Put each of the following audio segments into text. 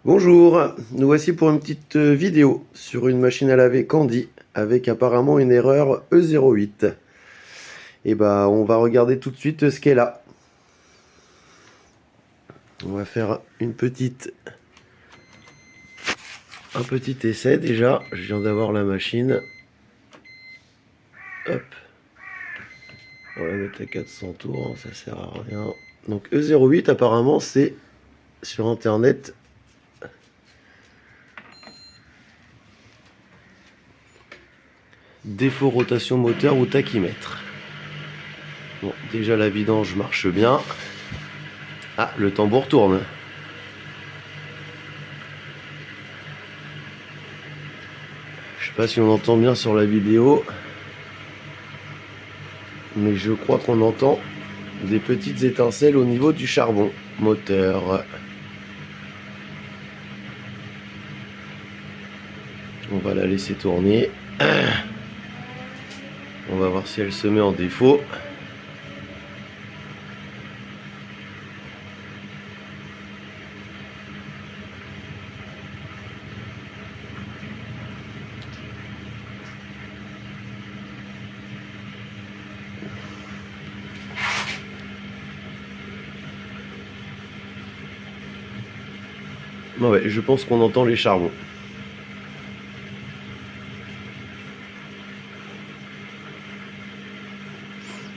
Bonjour, nous voici pour une petite vidéo sur une machine à laver Candy avec apparemment une erreur E08. Et bah on va regarder tout de suite ce qu'elle a. On va faire un petit essai déjà. Je viens d'avoir la machine. Hop. On va la mettre à 400 tours, ça sert à rien. Donc E08 apparemment c'est sur internet. Défaut rotation moteur ou tachymètre. Bon, déjà la vidange marche bien. Ah, le tambour tourne. Je sais pas si on entend bien sur la vidéo, mais je crois qu'on entend des petites étincelles au niveau du charbon moteur. On va la laisser tourner. On va voir si elle se met en défaut. Ouais, je pense qu'on entend les charbons.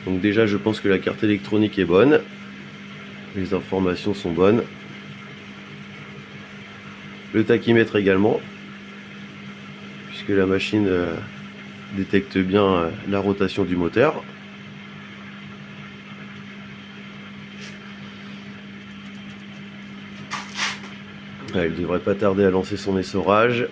Donc déjà, je pense que la carte électronique est bonne. Les informations sont bonnes. Le tachymètre également, puisque la machine détecte bien la rotation du moteur. Elle ne devrait pas tarder à lancer son essorage.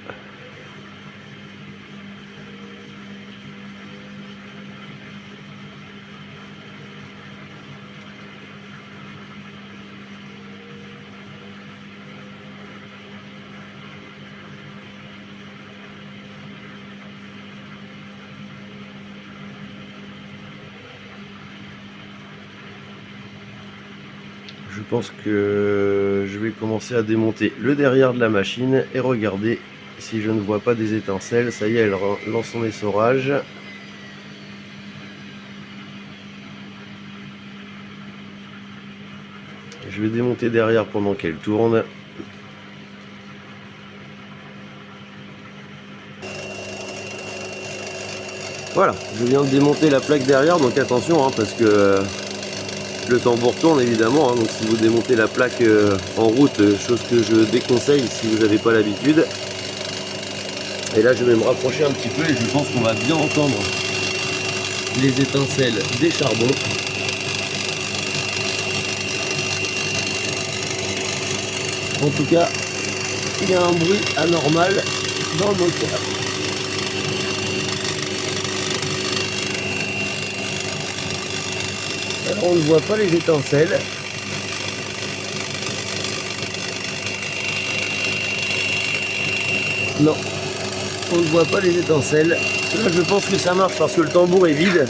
Je pense que je vais commencer à démonter le derrière de la machine et regarder si je ne vois pas des étincelles. Ça y est, elle lance son essorage. Je vais démonter derrière pendant qu'elle tourne. Voilà, je viens de démonter la plaque derrière, donc attention, parce que le tambour tourne évidemment, donc si vous démontez la plaque en route, chose que je déconseille si vous n'avez pas l'habitude. Et là je vais me rapprocher un petit peu et je pense qu'on va bien entendre les étincelles des charbons. En tout cas, il y a un bruit anormal dans le moteur. Alors on ne voit pas les étincelles. Non, on ne voit pas les étincelles. Là je pense que ça marche parce que le tambour est vide.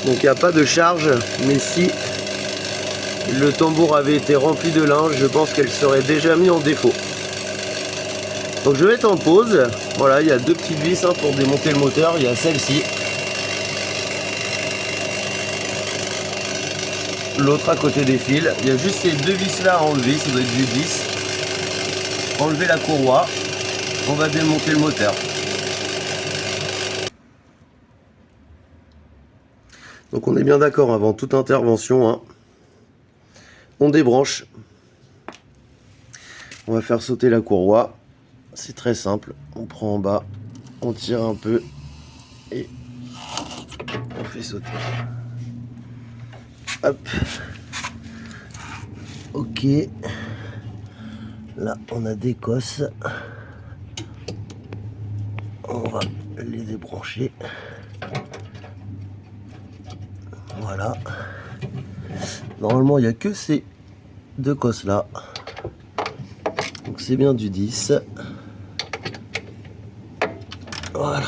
Donc il n'y a pas de charge. Mais si le tambour avait été rempli de linge, je pense qu'elle serait déjà mise en défaut. Donc je vais être en pause. Voilà, il y a deux petites vis pour démonter le moteur. Il y a celle-ci. L'autre à côté des fils. Il y a juste ces deux vis là à enlever. Ça doit être du 10. Enlever la courroie. On va démonter le moteur. Donc on est bien d'accord avant toute intervention. On débranche. On va faire sauter la courroie. C'est très simple. On prend en bas. On tire un peu. Et on fait sauter. Hop. Ok. Là, on a des cosses. On va les débrancher. Voilà. Normalement, il n'y a que ces deux cosses là. Donc c'est bien du 10. Voilà.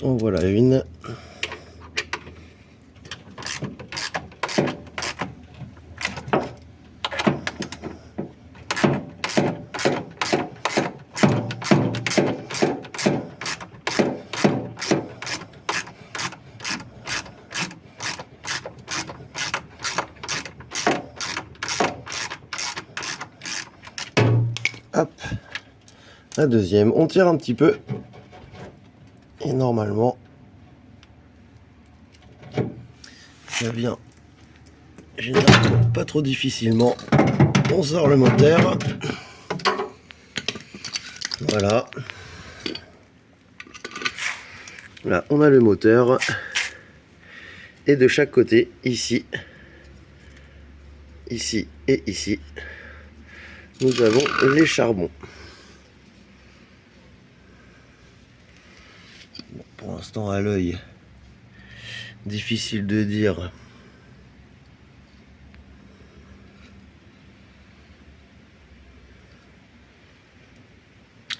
En voilà une. Hop, la deuxième. On tire un petit peu. Et normalement, ça vient généralement pas trop difficilement. On sort le moteur. Voilà. Là, on a le moteur. Et de chaque côté, ici, ici et ici, nous avons les charbons. Bon, pour l'instant, à l'œil, difficile de dire.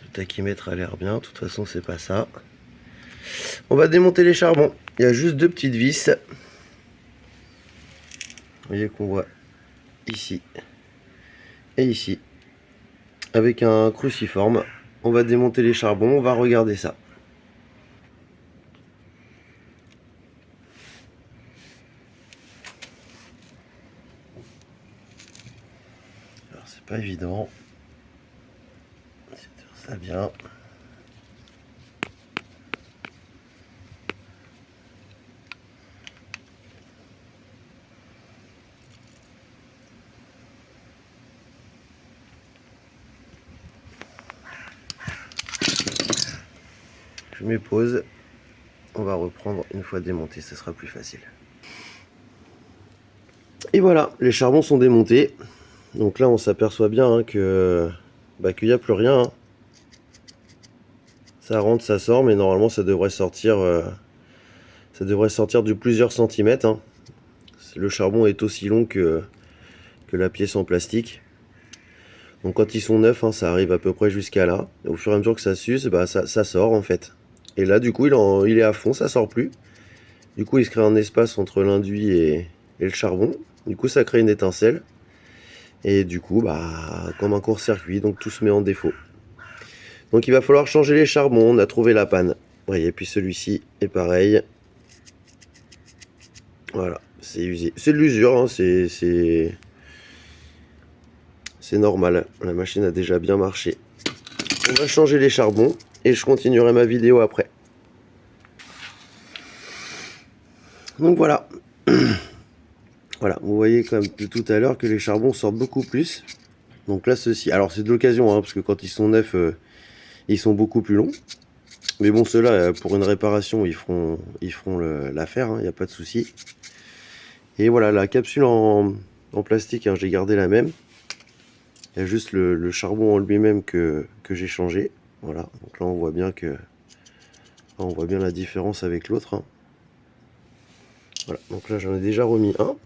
Le tachymètre a l'air bien, de toute façon, c'est pas ça. On va démonter les charbons. Il y a juste deux petites vis. Vous voyez qu'on voit ici et ici. Avec un cruciforme. On va démonter les charbons. On va regarder ça. Alors c'est pas évident. C'est ça bien. Je mets pause. On va reprendre une fois démonté, ça sera plus facile. Et voilà, les charbons sont démontés. Donc là, on s'aperçoit bien que qu'il n'y a plus rien. Hein. Ça rentre, ça sort, mais normalement, ça devrait sortir de plusieurs centimètres. Hein. Le charbon est aussi long que la pièce en plastique. Donc quand ils sont neufs, hein, ça arrive à peu près jusqu'à là. Et au fur et à mesure que ça s'use, ça sort en fait. Et là, du coup, il est à fond, ça sort plus. Du coup, il se crée un espace entre l'induit et le charbon. Du coup, ça crée une étincelle. Et du coup, comme un court-circuit, donc tout se met en défaut. Donc il va falloir changer les charbons. On a trouvé la panne. Et puis celui-ci est pareil. Voilà, c'est usé. C'est de l'usure, hein, c'est normal. La machine a déjà bien marché. On va changer les charbons. Et je continuerai ma vidéo après. Donc voilà. Voilà, vous voyez comme de tout à l'heure que les charbons sortent beaucoup plus. Donc là, ceci. Alors c'est de l'occasion, hein, parce que quand ils sont neufs, ils sont beaucoup plus longs. Mais bon, ceux-là, pour une réparation, ils feront l'affaire, hein, il n'y a pas de souci. Et voilà, la capsule en plastique, hein, j'ai gardé la même. Il y a juste le charbon en lui-même que j'ai changé. Voilà, donc là on voit bien la différence avec l'autre. Hein. Voilà, donc là j'en ai déjà remis un.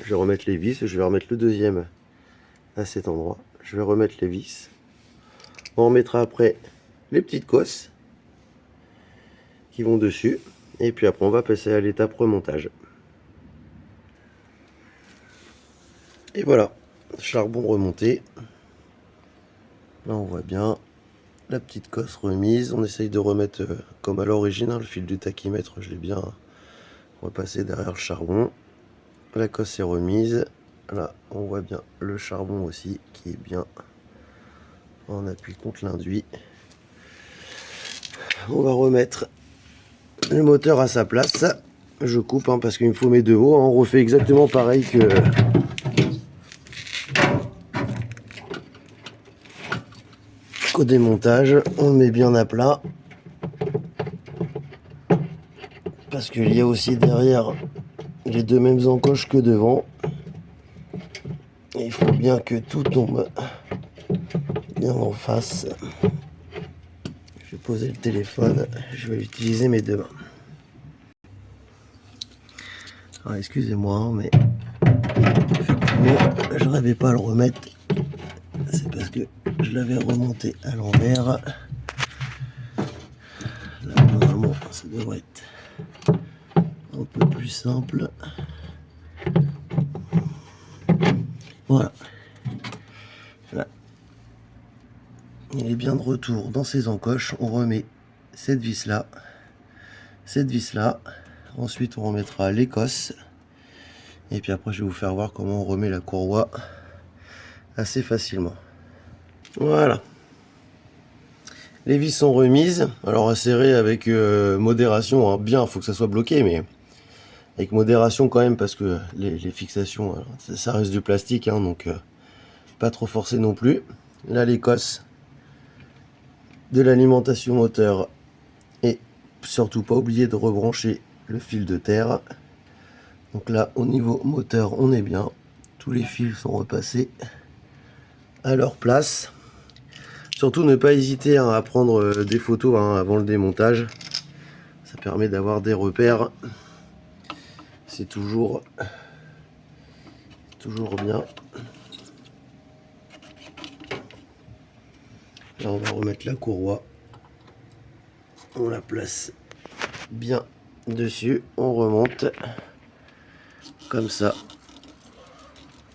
Je vais remettre les vis et je vais remettre le deuxième à cet endroit. Je vais remettre les vis. On remettra après les petites cosses qui vont dessus. Et puis après on va passer à l'étape remontage. Et voilà, charbon remonté. Là on voit bien la petite cosse remise. On essaye de remettre comme à l'origine, hein, le fil du tachymètre, je l'ai bien repassé derrière le charbon. La cosse est remise. Là on voit bien le charbon aussi qui est bien en appui contre l'induit. On va remettre le moteur à sa place. Je coupe hein, parce qu'il me faut mes deux hauts. On refait exactement pareil qu'au démontage. On le met bien à plat. Parce qu'il y a aussi derrière les deux mêmes encoches que devant. Il faut bien que tout tombe bien en face. Je vais poser le téléphone. Je vais utiliser mes deux mains. Alors excusez-moi, hein, mais effectivement, je n'arrivais pas à le remettre. C'est parce que je l'avais remonté à l'envers. Là, ça devrait être un peu plus simple. Voilà. Là. Il est bien de retour dans ses encoches. On remet cette vis là. Cette vis là. Ensuite on remettra l'écosse. Et puis après je vais vous faire voir comment on remet la courroie assez facilement. Voilà. Les vis sont remises. Alors à serrer avec modération. Hein. Bien, il faut que ça soit bloqué, mais avec modération quand même, parce que les fixations, alors, ça reste du plastique, hein, donc pas trop forcé non plus. Là l'écosse de l'alimentation moteur, et surtout pas oublier de rebrancher le fil de terre. Donc là au niveau moteur on est bien, tous les fils sont repassés à leur place. Surtout ne pas hésiter hein, à prendre des photos hein, avant le démontage, ça permet d'avoir des repères, c'est toujours bien. Là on va remettre la courroie, on la place bien dessus, on remonte comme ça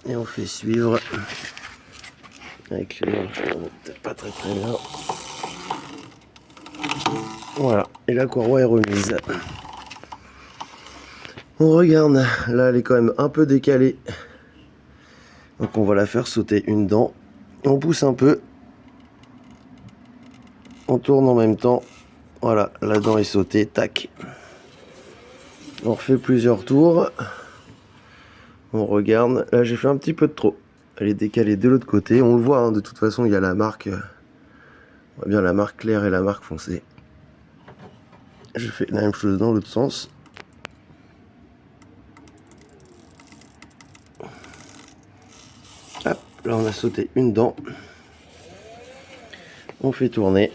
et on fait suivre avec les mains, peut-être pas très bien. Voilà, et la courroie est remise. On regarde, là elle est quand même un peu décalée, donc on va la faire sauter une dent. On pousse un peu, on tourne en même temps. Voilà, la dent est sautée, tac. On refait plusieurs tours. On regarde, là j'ai fait un petit peu de trop. Elle est décalée de l'autre côté, on le voit, hein, de toute façon il y a la marque. On voit bien la marque claire et la marque foncée. Je fais la même chose dans l'autre sens. Hop, là on a sauté une dent. On fait tourner.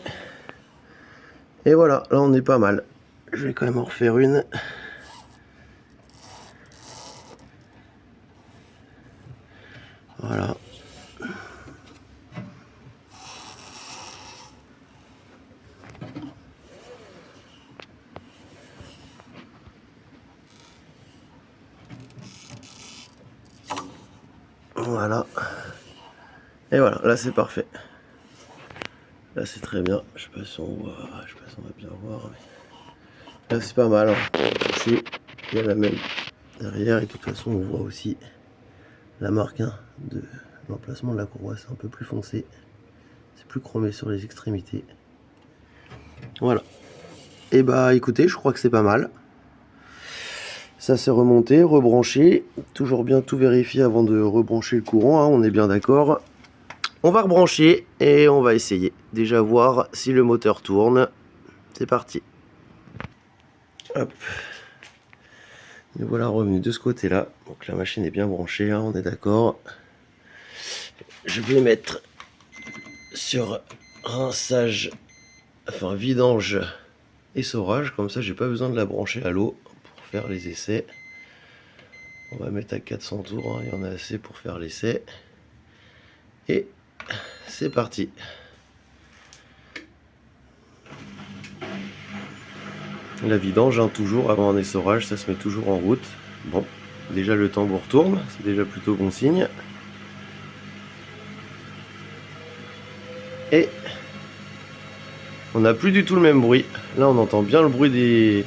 Et voilà, là on est pas mal. Je vais quand même en refaire une. Voilà. Voilà. Et voilà, là c'est parfait. Là c'est très bien. Je sais pas si on voit, je sais pas si on va bien voir. Mais... là c'est pas mal. Hein. Il y a la même derrière et de toute façon on voit aussi la marque hein, de l'emplacement de la courroie. C'est un peu plus foncé. C'est plus chromé sur les extrémités. Voilà. Et bah écoutez, je crois que c'est pas mal. Ça s'est remonté, rebranché. Toujours bien tout vérifier avant de rebrancher le courant, hein, on est bien d'accord. On va rebrancher et on va essayer. Déjà voir si le moteur tourne. C'est parti. Hop. Et voilà revenu de ce côté-là. Donc la machine est bien branchée, hein, on est d'accord. Je vais mettre sur rinçage, enfin vidange, essorage, comme ça j'ai pas besoin de la brancher à l'eau pour faire les essais. On va mettre à 400 tours, hein, il y en a assez pour faire l'essai. Et c'est parti. La vidange, hein, toujours avant un essorage, ça se met toujours en route. Bon, déjà le tambour tourne, c'est déjà plutôt bon signe. Et on n'a plus du tout le même bruit. Là on entend bien le bruit des...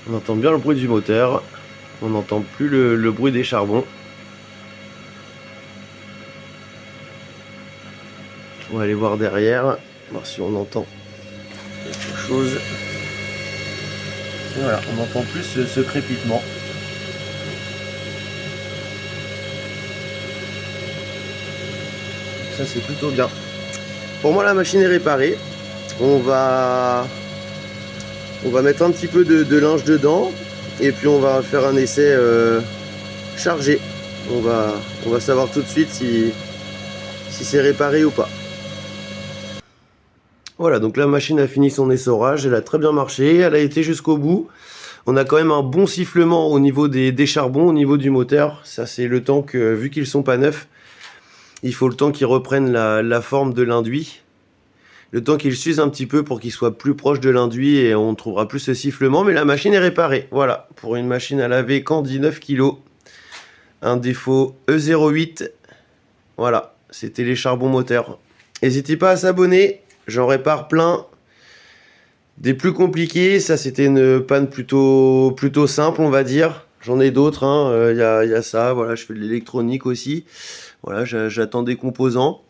on entend bien le bruit du moteur. On n'entend plus le bruit des charbons. On va aller voir derrière, voir si on entend quelque chose. Et voilà, on n'entend plus ce crépitement. Ça c'est plutôt bien. Pour moi la machine est réparée. On va mettre un petit peu de linge dedans et puis on va faire un essai chargé. On va savoir tout de suite si c'est réparé ou pas. Voilà, donc la machine a fini son essorage, elle a très bien marché, elle a été jusqu'au bout. On a quand même un bon sifflement au niveau des charbons, au niveau du moteur. Ça c'est le temps que, vu qu'ils sont pas neufs, il faut le temps qu'ils reprennent la forme de l'induit. Le temps qu'il s'use un petit peu pour qu'il soit plus proche de l'induit et on trouvera plus ce sifflement. Mais la machine est réparée. Voilà, pour une machine à laver Candy 9 kg. Un défaut E08. Voilà, c'était les charbons moteurs. N'hésitez pas à s'abonner, j'en répare plein. Des plus compliqués, ça c'était une panne plutôt simple, on va dire. J'en ai d'autres, hein. Y a ça, voilà, je fais de l'électronique aussi. Voilà, j'attends des composants.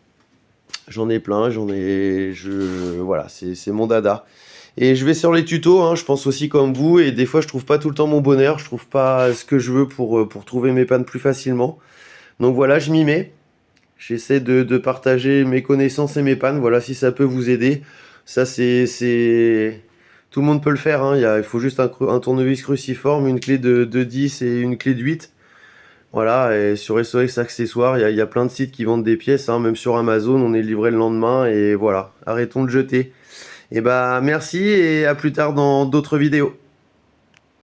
J'en ai plein, voilà, c'est mon dada. Et je vais sur les tutos, hein, je pense aussi comme vous, et des fois je trouve pas tout le temps mon bonheur, je trouve pas ce que je veux pour trouver mes pannes plus facilement. Donc voilà, je m'y mets. J'essaie de partager mes connaissances et mes pannes, voilà, si ça peut vous aider. Ça, c'est... Tout le monde peut le faire, hein. Il faut juste un tournevis cruciforme, une clé de 10 et une clé de 8. Voilà, et sur SOS Accessoires, il y a plein de sites qui vendent des pièces, hein. Même sur Amazon, on est livré le lendemain, et voilà, arrêtons de jeter. Et bah, merci, et à plus tard dans d'autres vidéos.